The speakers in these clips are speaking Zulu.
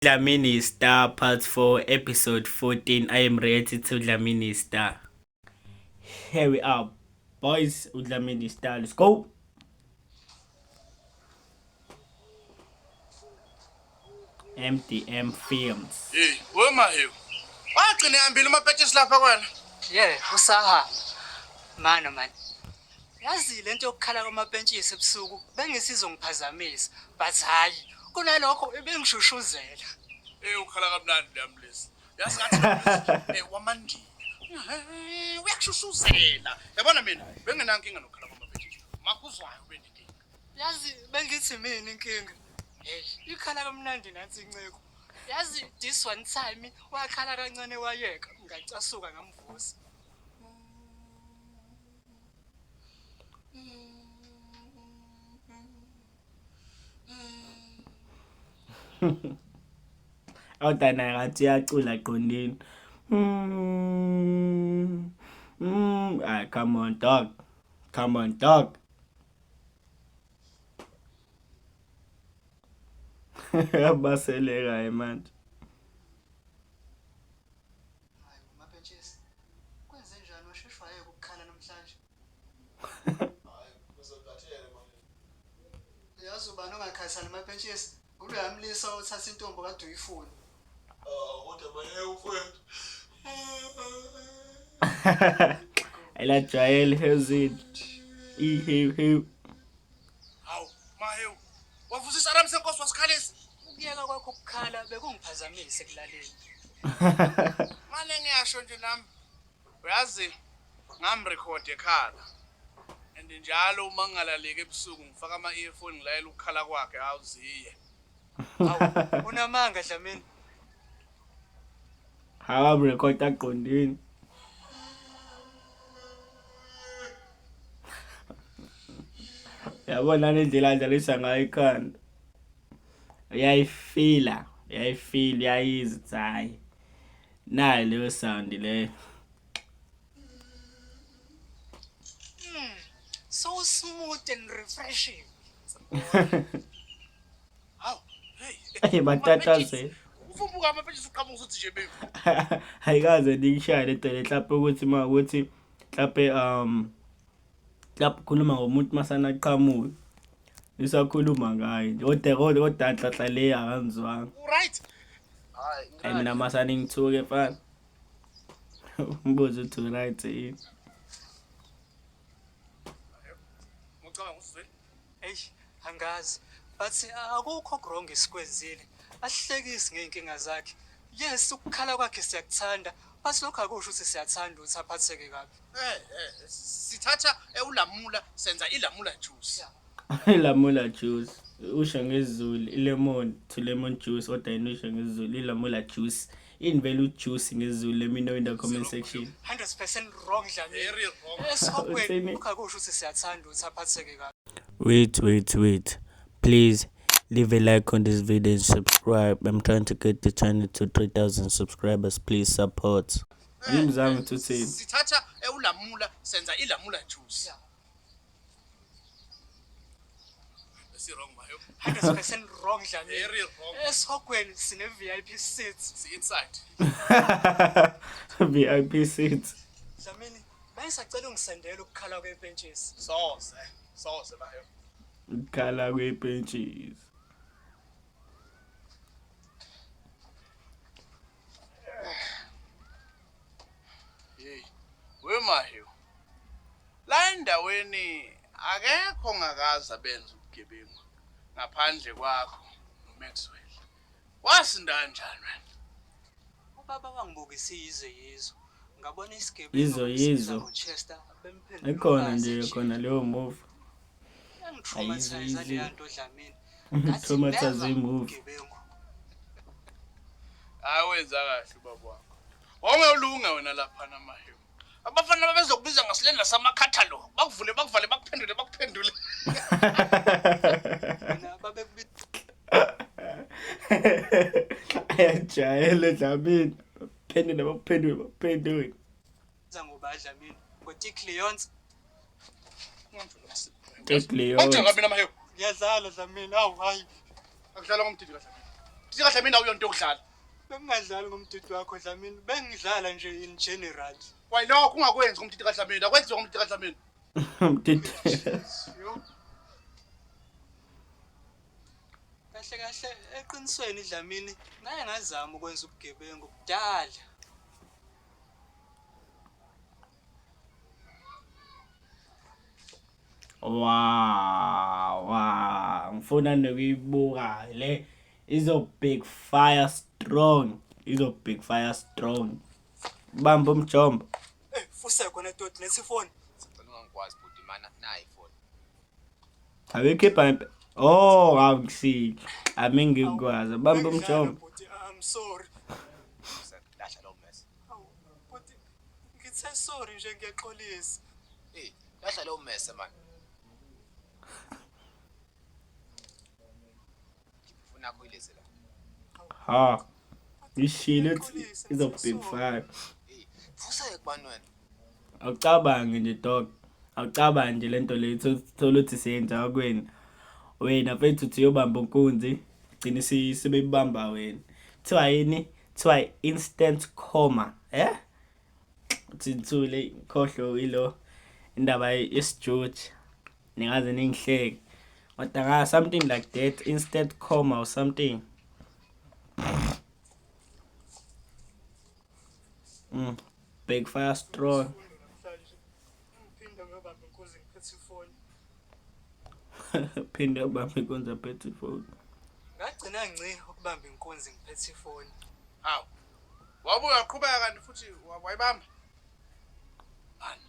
Dlamini Star Part 4 Episode 14. I am reacting to Dlamini Star. Here we are, boys. Dlamini Star. Let's go. MDM Films. Hey, wema hiyo. Wagcina ihambile amapetshisi lapha kwena. Usahamba. Mano man. Yazi lento yokukhala kwamapentshisi ebusuku bengisizongiphazamisa, but hayi, kunalokho ebengishushudzela. Ukhala kamnandi lamlesi. Yazi ngathi wamandi. Uyakushushuzela. Yabona mina, benginankinga nokukhala kwamapetshisi. Makuzwayo benginkinga. Yazi bengithi mina inkinga. Hey, ikhala kamnandi nathi inceko. Yazi this one time wakhala kancane wayeka, ngacasuka ngamvusa. Awudana ngathi yacula qondini. Ah, come on dog. Come on dog. Abaseleka manje. Hayi umapentshisi. Kwenze njani washeshwa yeke ukukhala namhlanje? Hayi, kuzokathele manje. Yazi ubani ongakhathani amapentshisi? Uyamlisa uthatha intombi kade uyifuna. Kodwa manje ufowethu. Ela jayel hezid. Ihew. Hawu, mahewu. Wavusisa nami senkosi wasikhalisa. Ukuyeka kwakho ukukhala bekungiphazamise ekulaleni. Manje ngiyasho nje nami. Uyazi ngamrecord ekhala. And njalo uma ngingalaleki ebusuku ngifaka ama-earphone ngilayela ukukhala kwakhe awuziye. Hawu, unamanga Dlamini. Hawa record aqondini. Yabona indlela adlalisa ngayo ikhanda. Uyayifila yayizwa hayi. Nayo leyo sound leyo. So smooth and refreshing. Hawu, hey. Batatazwe. Ufumbuka amapetshisi uqhamuka uthi nje beku. Ayikaze ngishaya le dole mhlawumbe ukuthi ukuthi mhlawumbe lapho khuluma ngomuntu masana aqhamuka. Isakhuluma ngayo. Kodwa nhlanhla le akanzwanga. Right. Hayi, Mina masana ngithuke mfana. Umbuzo uthi right yini? ngicabanga usizwe. Eish, angazi. But akukho wrong esikwenzile. Asihlekisi ngeinkinga zakhe. Yes, ukukhala kwakhe siyakuthanda. But lokho akusho ukuthi siyathanda ukuthi aphatheke kabi. Sithatha ulamula senza ilamula juice. Ilamula juice. Usho ngesiZulu lemon to lemon juice kodwa inisho ngesiZulu ilamula juice. In value juice ngesiZulu let me know in the comment section. 100% wrong Dlamini. Very wrong. Esikhopweni lokho akusho ukuthi siyathanda ukuthi aphatheke kabi. Wait. Please leave a like on this video and subscribe. I'm trying to get the channel to 3,000 subscribers. Please support. Imzamo to say. Sithatha ulamula senza ilamula juice. That's wrong mayo. 100% wrong Dlamini. Very wrong. Esikhopweni sine VIP seats. See inside. VIP seats. Dlamini, bayisacela ungisendela ukukhala kwepentshisi. Soze mayo. Kala kwebenches. Hey, wemayo. La endaweni akekho ngakaza benza ubugebengu ngaphandle kwakho noMaxwell. Wasinda kanjani wena? Ubaba wangibukisa yizo. Ngabona isigebengu Yizo. ngoChester bemphendula. Ikhona nje khona leyo move. Ngithomathize le nto Dlamini. Traumatize move. Awenza kahle ubaba wakho. Ongewulunga wena lapha namahewu. Abafana babezokubiza ngasilenda samakhathalo. Bakuvule bakuvale bakuphendule. Mina babekubiza Ayajayele Dlamini. Bakuphendule. ngoba Dlamini. Ngothi Cleons. Cleon. Awuthi ngabe namahewu. Ngiyadlala Dlamini, hayi. Akudlala ngomdidi kahle. Sika Dlamini awuyonto yokudlala. Bengingadlali ngomdidi wakho Dlamini, bengidlala nje in general. Why lokho ungakwenzi ngomdidi kaDlamini, akwenziwe ngomdidi kaDlamini. Yo. Kahle eqinisweni Dlamini, ngeke ngazama ukwenza ubugebengu kudala. Wow. Ngifuna nokuyibuka le izo big fire strong. Bamba umjombo. Fuse khona toti nesifoni. Sicela ungangikwazi bhuti mana nayi ifoni. Abekhipha awukusile. Ami ngikwazi. Bamba umjombo. I'm sorry. Lahla lo mess. Bhuti ngithe sorry nje ngiyaxolisa. Hey, lahla lo mess man. Ngifuna kuyileze la. Ha. Ishilo izo big fire. Hey, fusa ekubani wena? Awucabange nje dog. Awucabange nje lento lethu tholuthi siyenza kwena. Wena mfethu uthi uyobamba unkunzi, gcina sibebamba wena. Kuthiwa yini? Kuthiwa instant coma, Thithule khohlo ilo indaba yesijuju. Ningaze ningihleke. Kodwa something like that, instant coma or something. Big fire strong. Phinda ngobamba inkosi ngiphethe ifoni. Phinda ubambe inkonzo phethe ifoni. Ngagcina ngci ukubamba inkonzi ngiphethe ifoni. Hawu. Wabuya uqhubeka kanti futhi wayibamba. Mani.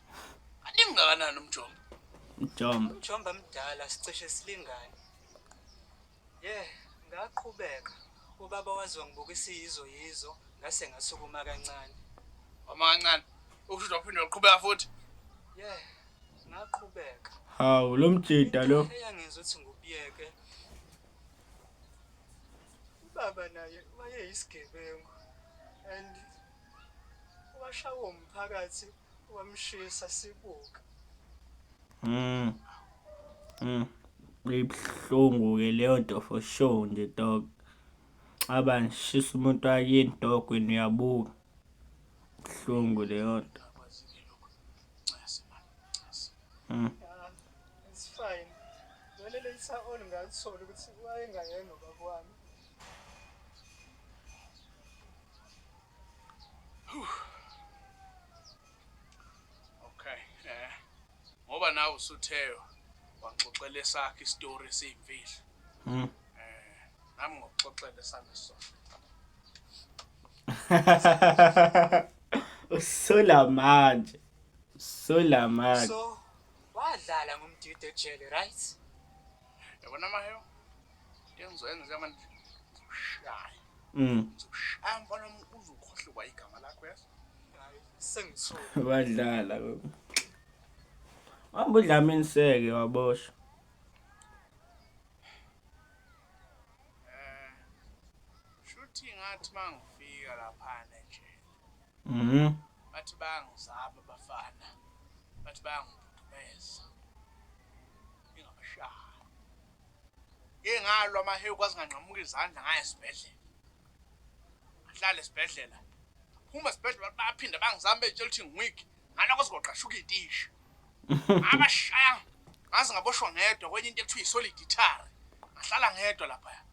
Animngakanani umjombo? Mjombo. Umjomba mdala sicishe silingane. Ngaqhubeka. Ubaba wazi wangibukisa yizo ngase ngasukuma kancane. Uma kancane. Ukusho uphinda uqhubeka futhi. Ngaqhubeka. Hawu lo mjida lo. Eyangizwe ukuthi ngubiyeke. Ubaba naye wayeyisigebengu and washawa umphakathi wamshisa sibuka. Ibhlungu ke leyo nto for sure nje dog. Abanshisa umuntu akini dog wena uyabuka. Ibhlungu leyo nto. It's fine. Vele later on ngathola ukuthi wayengayena ubaba wami. Okay. Ngoba nawe usutheyo waxoxela esakhe istory esiyimfihlo. Nami ngokuxoxela sami sona. Usola manje. So wadlala ngomdidi ejele, right? Yabona maheyo. Ngizoyenza manje. Shaya. Mfana uzukhohlwa igama lakho yazi. Hayi, sengithuka. Wadlala. Wamba uDlamini seke waboshwa. Shuthi ngathi mangifika lapha nje. Bathi bangizaba abafana. Bathi bangibhubheza. Ingabashaya. Ngalwa maheyo kwazi nganqamuka izandla ngaya esibhedlela. Ahlala esibhedlela. Phuma esibhedlela baphinda bangizama betshela ukuthi ngiwiki. Ngaloko sigoqashuka idishi. Abashaya. Ngaze ngaboshwa ngedwa kwenye into ekuthiwa isolid guitar. Ngahlala ngedwa lapha.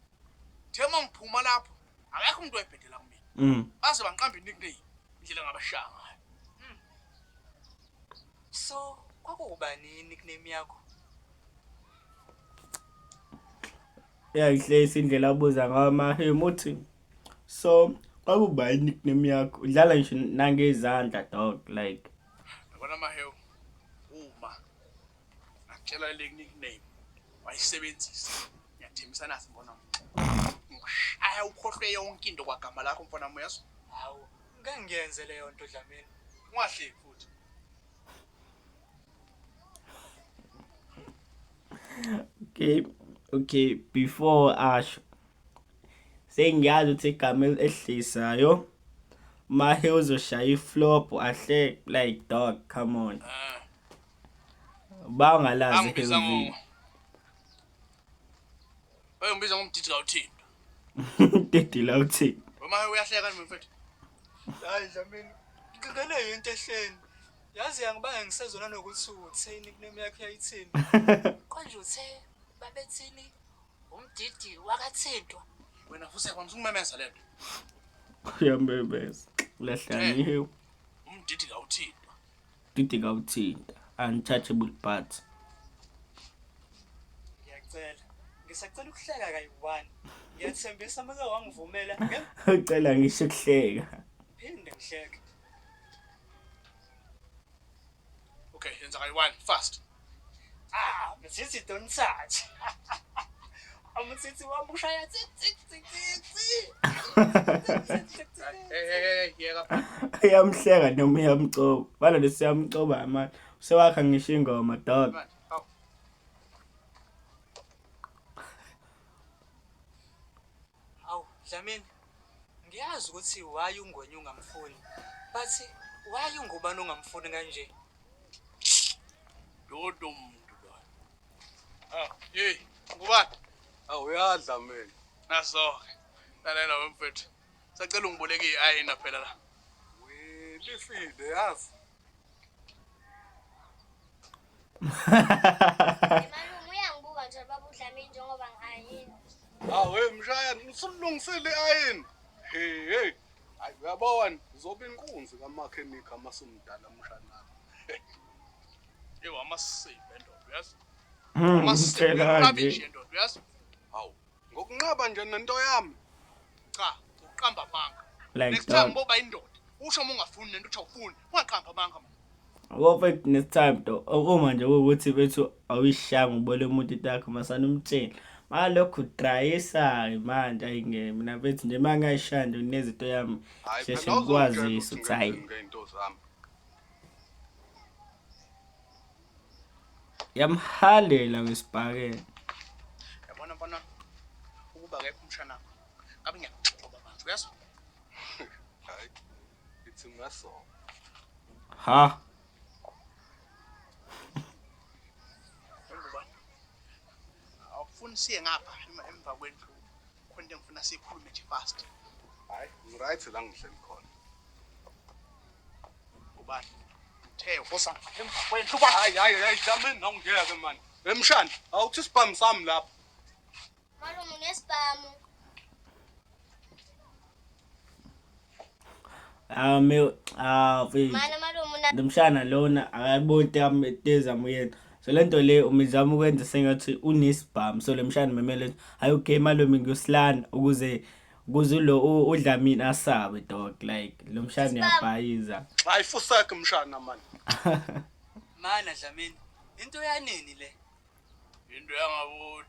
Thema ngiphuma lapho. Akekho umuntu oyibhedela kumina. Baze banqamba inikname indlela ngabashaya ngayo. So kwakubani nickname yakho? Yayihlezi indlela abuza ngayo maheyo uthi so kwakuba nickname yakho udlala ngisho nangezandla dog like Yabona maheyo uma akutshela le nickname wayisebenzisa ngiyathembisa nasi mbona ngishaya ukhohlwe yonke into kwagama lakho mfana moyaso. Hawu, ngeke ngiyenze leyo nto Dlamini. Ungahleki futhi. Okay, before asho sengiyazi ukuthi igama ehlisayo mahe uzoshaya iflop ahle like dog come on bangalazi Angibiza ngo. Bayongibiza ngomdidi kawuthini. Tete la uthini? Uma uyahleka nami mfethu. Hayi Dlamini, ngikele into ehleni. Yazi angibanga ngisezona nokuthi uthini kunemi yakho yayithini. Konje uthe babethini umdidi wakathintwa. Wena futhi kwami ukumemeza lento. Uyambebeza. Lahlaniwe. Umdidi kawuthintwa. Tete kawuthinta. Untouchable parts. Ngiyacela. Ngisacela ukuhleka kayi-1. Ngiyathembisa uma wangivumela Ucela ngisho ukuhleka. phinde ngihleke. Okay, yenza kayi-1 fast. Msithi don't touch. Amsithi wami ushaya tsi. Hey, yeka. Uyamhleka noma uyamcoba. Bala lesiyamcoba manje. Usewakha ngisho ingoma dog. Man, aw. Awu Dlamini, ngiyazi ukuthi why ungwenye ungamfuni. But why ungubani ungamfuni kanje? Dodo muntu lo. Hey, ngubani? Awuyadla mina. Naso-ke. Lalela wemfethu. Sacela ungiboleke i-ayina phela la. Lifile yazi. Malume uyangibuka nje baba uDlamini njengoba ngihayini. Awe mshayana usulungisile ayini. Hey. Hayi uyabona uzoba inkunzi kamakhenika amasumdala mshana. Ewa amasiphe ndodo, uyazi? Ngitshela Rubbish nje. ndodo, uyazi? Hawu. Ngokunqaba nje nento yami. Cha, uqamba amanga. Like Next time dog. boba indoda. Usho uma ungafuni nento uthi awufuni. Ungaqamba amanga man. Perfect next time to. Uma nje ukuthi bethu awishanga ubole umuntu itakho masana umtshela. Malokhu drayisa manje ayingeke mina bethi nje mangayishanda unezinto yami. Hayi Sheshe ngikwazisa ukuthi hayi. ngento zami. Yamhalela ngesibhakela. Yabona bona ukuba akekho umshana wakho. Ngabe ngiyaxoxa manje, uyazi? Hayi. Ithi ngaso. Ha. Ngubani? Awufuni siye ngapha emva kwendlu. Khona into engifuna sikhulume nje fast. Hayi, ngiright la ngihleli khona. Ubani? Uthe ufosa emva kwendlu ba. Hayi, Dlamini awungiyeke manje. Emshana, awuthi sibhamu sami lapha. Malume unesibhamu. Mfethu. Mana malume una Nomshana lona akayibonti ameteza moyena. So lento le umizama ukwenza sengathi unesibhamu. So lemshana memele hayi okay malume ngiyosilana ukuze lo uDlamini asabe dog like lo mshana uyabhayiza. Hayi fuseke mshana manje. Mana Dlamini, into yanini le? Into yangabo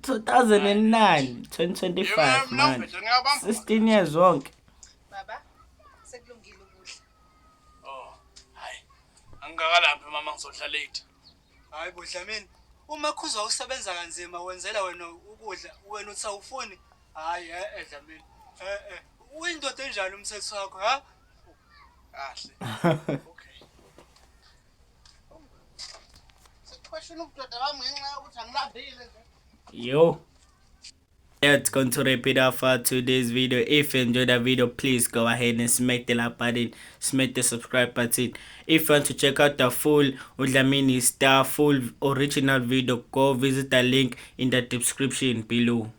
2009 2025 man. 16 years wonke. Baba, sekulungile ukudla. Oh, hayi. Angikakalaphi mama ngizodla late. Hayi bo Dlamini, uma khuzwa usebenza kanzima wenzela wena ukudla, wena uthi awufuni. Hayi Dlamini. Uyindoda enjani umthetho wakho, ha? Kahle. Okay. Question ubudoda bami ngenxa yokuthi angilambile nje. Yo. That's going to wrap it up for today's video. If you enjoyed the video, please go ahead and smack the like button, smack the subscribe button. If you want to check out the full Udlamini Star full original video, go visit the link in the description below.